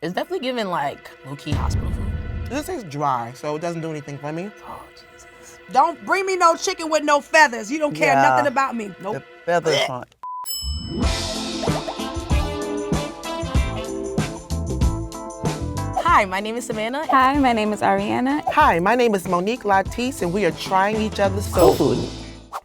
It's definitely giving like low-key hospital food. This tastes dry, so it doesn't do anything for me. Oh, Jesus. Don't bring me no chicken with no feathers. You don't care nothing about me. Nope. The feathers on. Hi, my name is Savannah. Hi, my name is Ariana. Hi, my name is Monique and we are trying each other's soul food.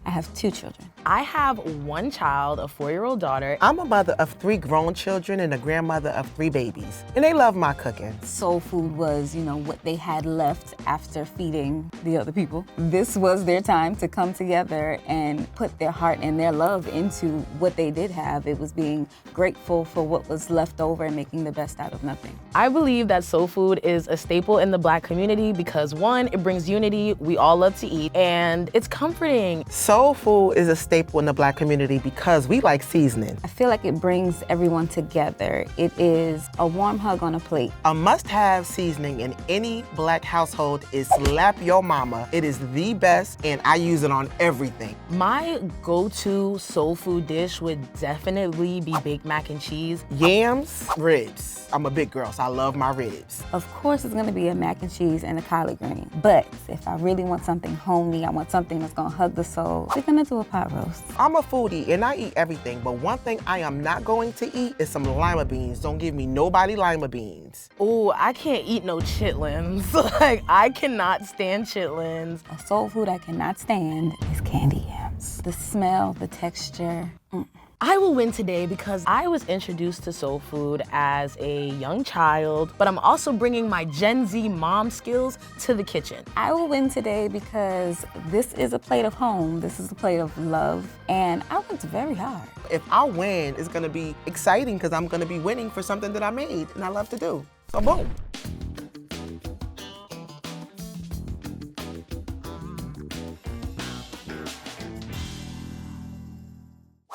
I have 2 children. I have 1 child, a 4-year-old daughter. I'm a mother of 3 grown children and a grandmother of 3 babies, and they love my cooking. Soul food was, what they had left after feeding the other people. This was their time to come together and put their heart and their love into what they did have. It was being grateful for what was left over and making the best out of nothing. I believe that soul food is a staple in the Black community because 1, it brings unity, we all love to eat, and it's comforting. Soul food is a staple in the Black community because we like seasoning. I feel like it brings everyone together. It is a warm hug on a plate. A must-have seasoning in any Black household is Slap Your Mama. It is the best, and I use it on everything. My go-to soul food dish would definitely be baked mac and cheese. Yams, ribs. I'm a big girl, so I love my ribs. Of course, it's gonna be a mac and cheese and a collard green. But if I really want something homey, I want something that's gonna hug the soul, we're gonna do a pot roast. I'm a foodie and I eat everything, but one thing I am not going to eat is some lima beans. Don't give me nobody lima beans. Ooh, I can't eat no chitlins. Like, I cannot stand chitlins. A soul food I cannot stand is candy yams. The smell, the texture. I will win today because I was introduced to soul food as a young child, but I'm also bringing my Gen Z mom skills to the kitchen. I will win today because this is a plate of home, this is a plate of love, and I worked very hard. If I win, it's gonna be exciting because I'm gonna be winning for something that I made and I love to do. So boom.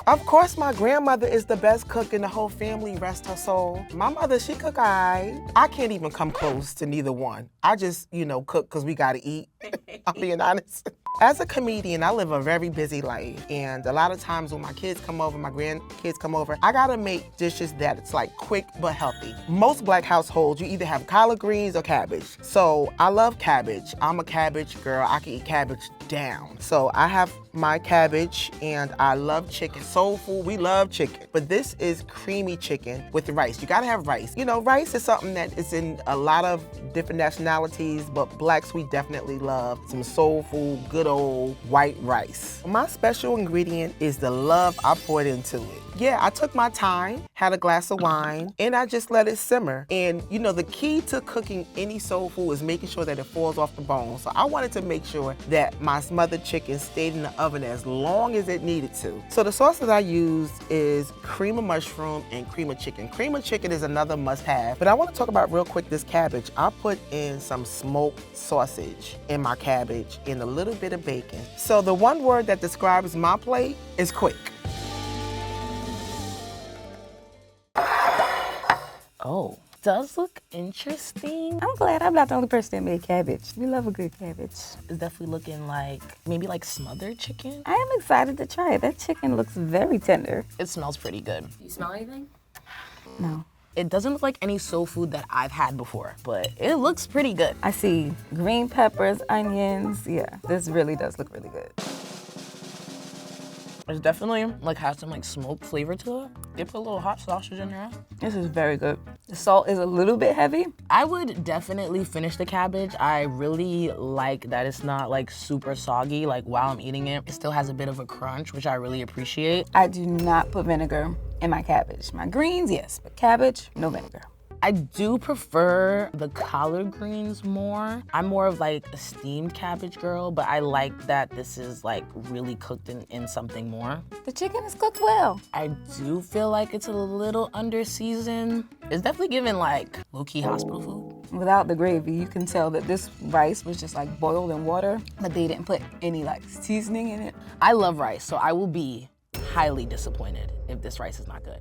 Of course, my grandmother is the best cook in the whole family, rest her soul. My mother, she cook I can't even come close to neither one. I just, cook because we gotta eat, I'm being honest. As a comedian, I live a very busy life, and a lot of times when my kids come over, my grandkids come over, I gotta make dishes that it's like quick but healthy. Most Black households, you either have collard greens or cabbage. So I love cabbage. I'm a cabbage girl. I can eat cabbage down. So I have my cabbage, and I love chicken. Soul food, we love chicken. But this is creamy chicken with rice. You gotta have rice. Rice is something that is in a lot of different nationalities, but Blacks, we definitely love some soul food, good old white rice. My special ingredient is the love I poured into it. Yeah, I took my time, had a glass of wine, and I just let it simmer. And the key to cooking any soul food is making sure that it falls off the bone. So I wanted to make sure that my smothered chicken stayed in the oven as long as it needed to. So the sauce that I used is cream of mushroom and cream of chicken. Cream of chicken is another must-have, but I want to talk about real quick this cabbage. I put in some smoked sausage in my cabbage and a little bit of bacon. So the one word that describes my plate is quick. Oh, does look interesting. I'm glad I'm not the only person that made cabbage. We love a good cabbage. It's definitely looking like, maybe like smothered chicken. I am excited to try it. That chicken looks very tender. It smells pretty good. You smell anything? No. It doesn't look like any soul food that I've had before, but it looks pretty good. I see green peppers, onions. Yeah, this really does look really good. It's definitely has some smoked flavor to it. They put a little hot sausage in there. This is very good. The salt is a little bit heavy. I would definitely finish the cabbage. I really like that it's not super soggy. While I'm eating it, it still has a bit of a crunch, which I really appreciate. I do not put vinegar in my cabbage. My greens, yes, but cabbage, no vinegar. I do prefer the collard greens more. I'm more of a steamed cabbage girl, but I like that this is really cooked in something more. The chicken is cooked well. I do feel like it's a little under seasoned. It's definitely giving low-key hospital food. Without the gravy, you can tell that this rice was just boiled in water, but they didn't put any seasoning in it. I love rice, so I will be highly disappointed if this rice is not good.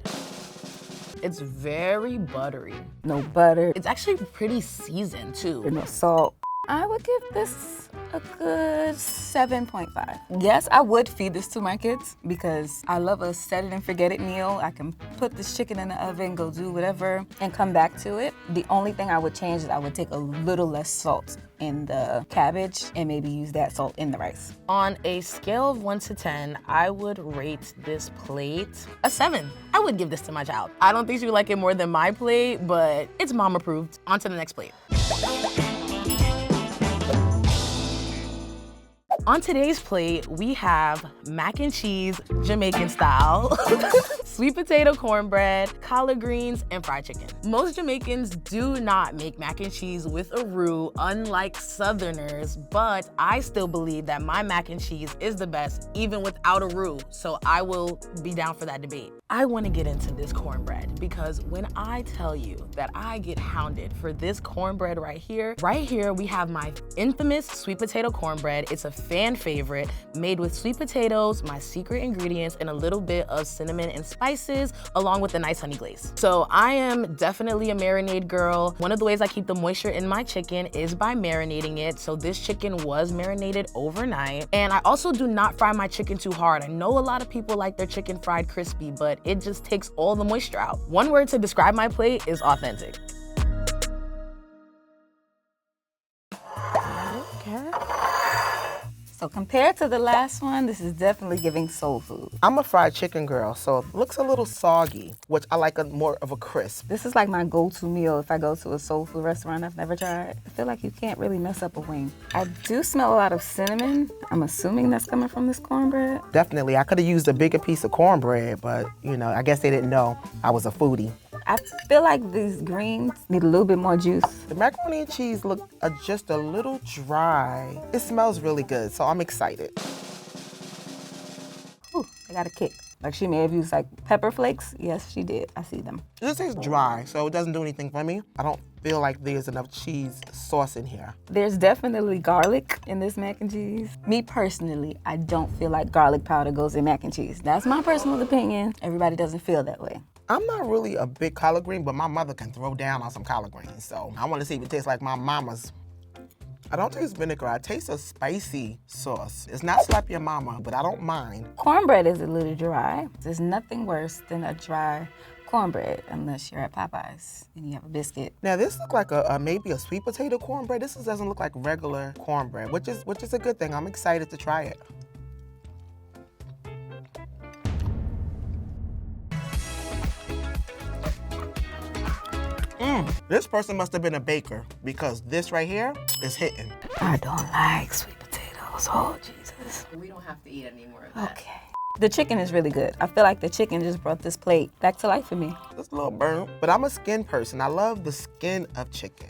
It's very buttery. No butter. It's actually pretty seasoned too. There's no salt. I would give this a good 7.5. Yes, I would feed this to my kids because I love a set it and forget it meal. I can put this chicken in the oven, go do whatever, and come back to it. The only thing I would change is I would take a little less salt in the cabbage and maybe use that salt in the rice. On a scale of 1 to 10, I would rate this plate a 7. I would give this to my child. I don't think she would like it more than my plate, but it's mom approved. On to the next plate. On today's plate, we have mac and cheese, Jamaican style, sweet potato cornbread, collard greens, and fried chicken. Most Jamaicans do not make mac and cheese with a roux, unlike Southerners, but I still believe that my mac and cheese is the best, even without a roux, so I will be down for that debate. I want to get into this cornbread because when I tell you that I get hounded for this cornbread right here we have my infamous sweet potato cornbread. It's a fan favorite, made with sweet potatoes, my secret ingredients, and a little bit of cinnamon and spices, along with a nice honey glaze. So I am definitely a marinade girl. One of the ways I keep the moisture in my chicken is by marinating it. So this chicken was marinated overnight. And I also do not fry my chicken too hard. I know a lot of people like their chicken fried crispy, but it just takes all the moisture out. One word to describe my plate is authentic. Okay. So compared to the last one, this is definitely giving soul food. I'm a fried chicken girl, so it looks a little soggy, which I like more of a crisp. This is like my go-to meal if I go to a soul food restaurant I've never tried. I feel like you can't really mess up a wing. I do smell a lot of cinnamon. I'm assuming that's coming from this cornbread. Definitely, I could have used a bigger piece of cornbread, but I guess they didn't know I was a foodie. I feel like these greens need a little bit more juice. The macaroni and cheese look just a little dry. It smells really good, so I'm excited. Ooh, I got a kick. Like she may have used like pepper flakes. Yes, she did. I see them. This is dry, so it doesn't do anything for me. I don't feel like there's enough cheese sauce in here. There's definitely garlic in this mac and cheese. Me personally, I don't feel like garlic powder goes in mac and cheese. That's my personal opinion. Everybody doesn't feel that way. I'm not really a big collard green, but my mother can throw down on some collard greens, so I want to see if it tastes like my mama's. I don't taste vinegar, I taste a spicy sauce. It's not slap your mama, but I don't mind. Cornbread is a little dry. There's nothing worse than a dry cornbread unless you're at Popeyes and you have a biscuit. Now this looks like maybe a sweet potato cornbread. This doesn't look like regular cornbread, which is a good thing. I'm excited to try it. This person must have been a baker because this right here is hitting. I don't like sweet potatoes. Oh, Jesus. We don't have to eat any more of that. Okay. The chicken is really good. I feel like the chicken just brought this plate back to life for me. It's a little burnt, but I'm a skin person. I love the skin of chicken.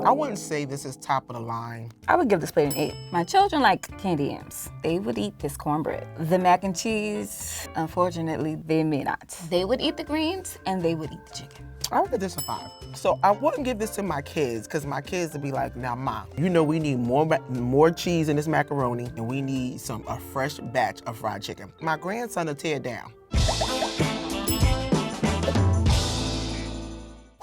I wouldn't say this is top of the line. I would give this plate an 8. My children like candy yams. They would eat this cornbread. The mac and cheese, unfortunately, they may not. They would eat the greens and they would eat the chicken. I would give this a 5. So I wouldn't give this to my kids because my kids would be like, now Mom, we need more cheese in this macaroni and we need a fresh batch of fried chicken. My grandson will tear it down.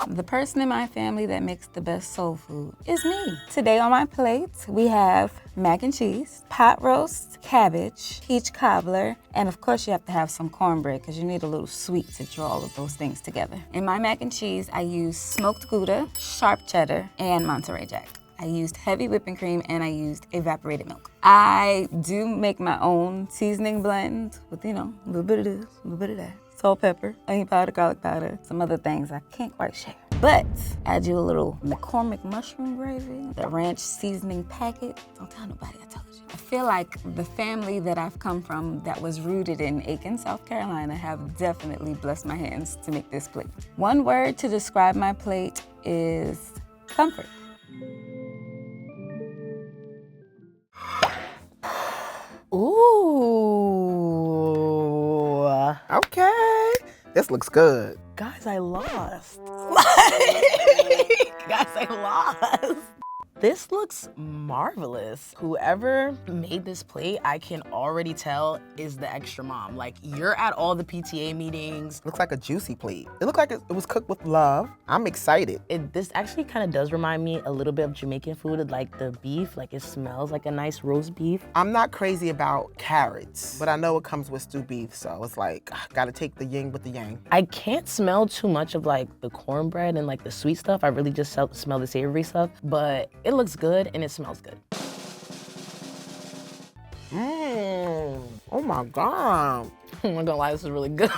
The person in my family that makes the best soul food is me. Today on my plate, we have mac and cheese, pot roast, cabbage, peach cobbler, and of course you have to have some cornbread because you need a little sweet to draw all of those things together. In my mac and cheese, I use smoked Gouda, sharp cheddar, and Monterey Jack. I used heavy whipping cream and I used evaporated milk. I do make my own seasoning blend with, a little bit of this, a little bit of that. Salt, pepper, onion powder, garlic powder, some other things I can't quite share. But I do a little McCormick mushroom gravy, the ranch seasoning packet. Don't tell nobody I told you. I feel like the family that I've come from that was rooted in Aiken, South Carolina have definitely blessed my hands to make this plate. One word to describe my plate is comfort. Ooh, okay. This looks good. Guys, I lost. Guys, I lost. This looks marvelous. Whoever made this plate, I can already tell is the extra mom. Like, you're at all the PTA meetings. Looks like a juicy plate. It looked like it was cooked with love. I'm excited. This actually kind of does remind me a little bit of Jamaican food, like the beef. Like, it smells like a nice roast beef. I'm not crazy about carrots, but I know it comes with stewed beef, so it's like, gotta take the yin with the yang. I can't smell too much of like the cornbread and like the sweet stuff. I really just smell the savory stuff, but it looks good and it smells good. Oh my God. I'm not gonna lie, this is really good.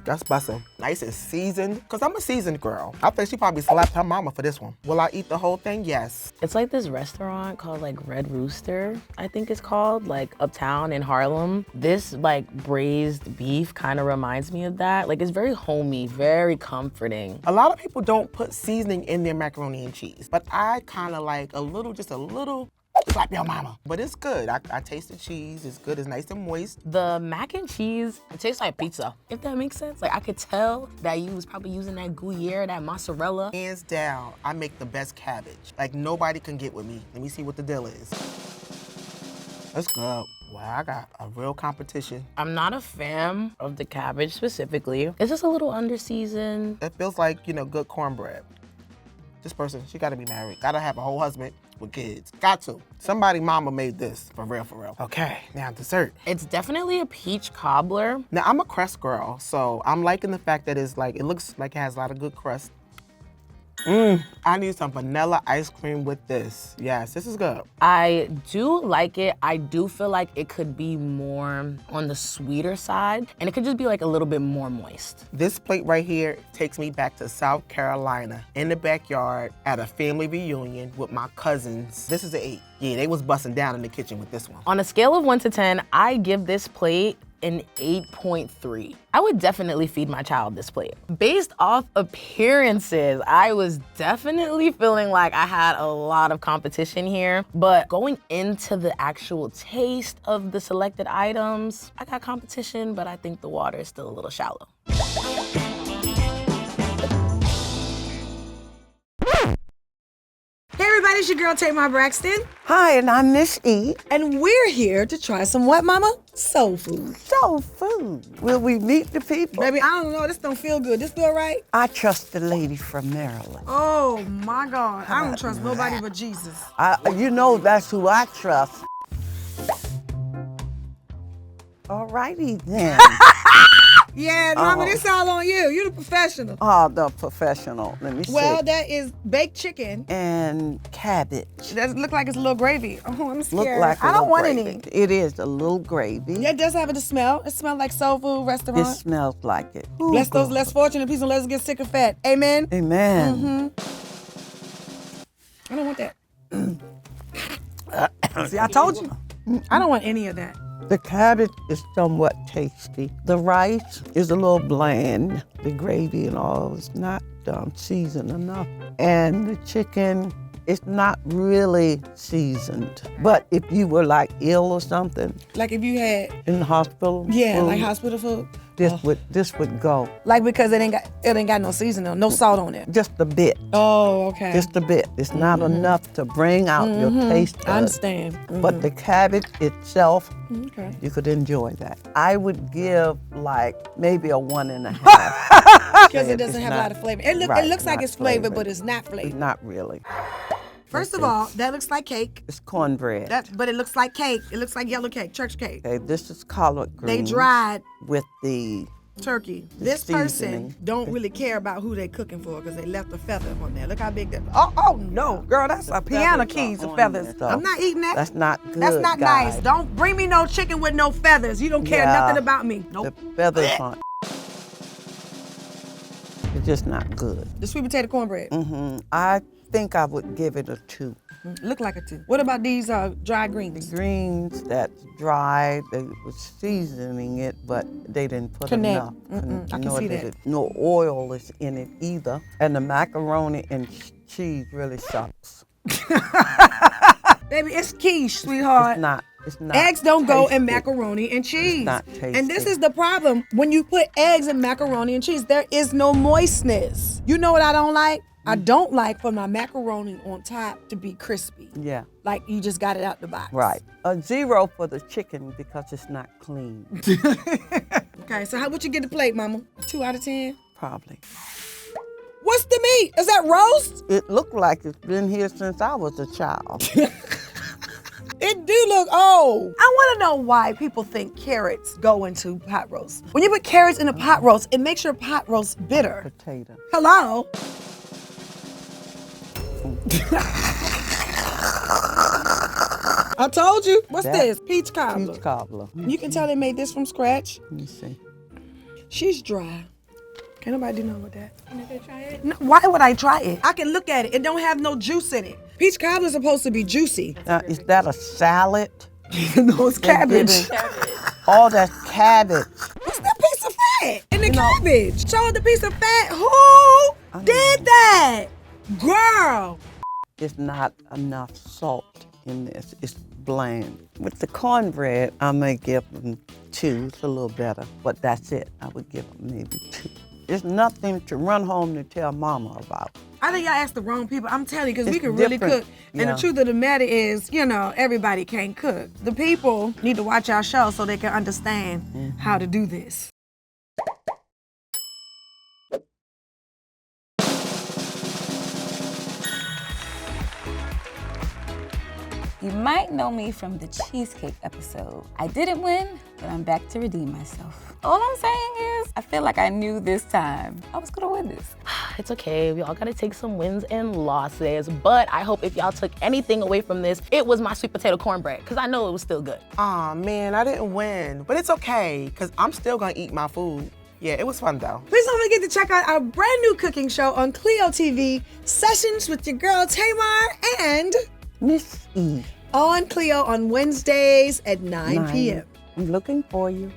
That's bussin'. Nice and seasoned. Cause I'm a seasoned girl. I think she probably slapped her mama for this one. Will I eat the whole thing? Yes. It's like this restaurant called like Red Rooster, I think it's called, like uptown in Harlem. This like braised beef kind of reminds me of that. Like, it's very homey, very comforting. A lot of people don't put seasoning in their macaroni and cheese, but I kind of like just a little slap your mama. But it's good. I taste the cheese. It's good. It's nice and moist. The mac and cheese, it tastes like pizza, if that makes sense. Like, I could tell that you was probably using that Gruyere, that mozzarella. Hands down, I make the best cabbage. Like, nobody can get with me. Let me see what the deal is. That's good. Wow, I got a real competition. I'm not a fan of the cabbage specifically. It's just a little under-seasoned. It feels like, good cornbread. This person, she gotta be married. Gotta have a whole husband with kids. Got to. Somebody mama made this, for real, for real. Okay, now dessert. It's definitely a peach cobbler. Now, I'm a crust girl, so I'm liking the fact that it's like, it looks like it has a lot of good crust. I need some vanilla ice cream with this. Yes, this is good. I do like it. I do feel like it could be more on the sweeter side, and it could just be like a little bit more moist. This plate right here takes me back to South Carolina in the backyard at a family reunion with my cousins. This is an 8. Yeah, they was busting down in the kitchen with this one. On a scale of 1 to 10, I give this plate an 8.3. I would definitely feed my child this plate. Based off appearances, I was definitely feeling like I had a lot of competition here, but going into the actual taste of the selected items, I got competition, but I think the water is still a little shallow. Hey everybody, it's your girl Tamar Braxton, Hi, and I'm Miss E. and we're here to try some what, mama? Soul food. Soul food. Will we meet the people? Baby, I don't know, this don't feel good. This feel right? I trust the lady from Maryland. Oh my God, I don't trust nobody but Jesus. You know that's who I trust. All righty then. Yeah, mama, this all on you. You the professional. Oh, the professional. Let me see. Well, that is baked chicken. And cabbage. Does it look like it's a little gravy? Oh, I'm Look scared. like a I don't little want gravy. any. It is a little gravy. Yeah, it does have a smell. It smells like soul food It restaurant. smells like it. Ooh, Bless those God. less fortunate people and let us get sick and fat. Amen? Amen. I don't want that. See, I told you. I don't want any of that. The cabbage is somewhat tasty. The rice is a little bland. The gravy and all is not seasoned enough. And the chicken is not really seasoned. But if you were like ill or something Like if you had, in the hospital, yeah, food, like hospital food. this would go. Like because it ain't got no seasoning, no salt on it. Just a bit. Oh, okay. Just a bit. It's not enough to bring out your taste I buds. understand. But the cabbage itself, Okay. you could enjoy that. I would give like maybe a 1.5. Because it doesn't have a lot of flavor. It looks like not it's flavored, flavored. but it's not flavored. Not really. First of all, that looks like cake. It's cornbread. But it looks like cake. It looks like yellow cake, church cake. Okay, this is collard They greens. dried with the turkey. This seasoning. person don't really care about who they cooking for because they left a feather on there. Look how big that. Oh no, girl, that's a piano feathers keys are of on feathers. there, so I'm not eating that. That's not good. That's not guys. nice. Don't bring me no chicken with no feathers. You don't care Yeah. nothing about me. Nope. The feathers aren't. It's just not good. The sweet potato cornbread. I think I would give it a 2. Look like a 2. What about these dry greens? Greens that's dried, they was seasoning it, but they didn't put Connect. enough. I can Nor see did that. it- no oil is in it either. And the macaroni and cheese really sucks. Baby, it's quiche, sweetheart. It's not It's not Eggs don't go in tasty. macaroni and cheese. not And this tasty. is the problem. When you put eggs in macaroni and cheese, there is no moistness. You know what I don't like? I don't like for my macaroni on top to be crispy. Yeah, Like you just got it out the box. right. A 0 for the chicken because it's not clean. Okay, so what you get the plate, Mama? 2 out of 10? Probably. What's the meat? Is that roast? It looked like it's been here since I was a child. It do look old. I want to know why people think carrots go into pot roast. When you put carrots in a pot roast, it makes your pot roast bitter. Potato. Hello? I told you. What's That- this? Peach cobbler. Peach cobbler. You can tell they made this from scratch. Let me see. She's dry. Can't nobody do nothing with that. Can I try it? No, why would I try it? I can look at it. It don't have no juice in it. Peach cobbler's supposed to be juicy. Now, is that a salad? No, it's cabbage. Oh, that's cabbage. What's that piece of fat in the cabbage? Show the piece of fat. Who did that? Girl. It's not enough salt in this. It's bland. With the cornbread, I may give them 2. It's a little better, but that's it. I would give them maybe 2. It's nothing to run home to tell mama about. I think y'all asked the wrong people. I'm telling you, because we It's can really different. cook. And Yeah. the truth of the matter is, everybody can't cook. The people need to watch our show so they can understand how to do this. You might know me from the cheesecake episode. I didn't win, but I'm back to redeem myself. All I'm saying is, I feel like I knew this time I was gonna win this. It's okay, we all gotta take some wins and losses, but I hope if y'all took anything away from this, it was my sweet potato cornbread, because I know it was still good. Aw, man, I didn't win. But it's okay, because I'm still going to eat my food. Yeah, it was fun, though. Please don't forget to check out our brand new cooking show on Clio TV, Sessions with your girl Tamar and Miss E. on Clio on Wednesdays at 9 p.m. I'm looking for you.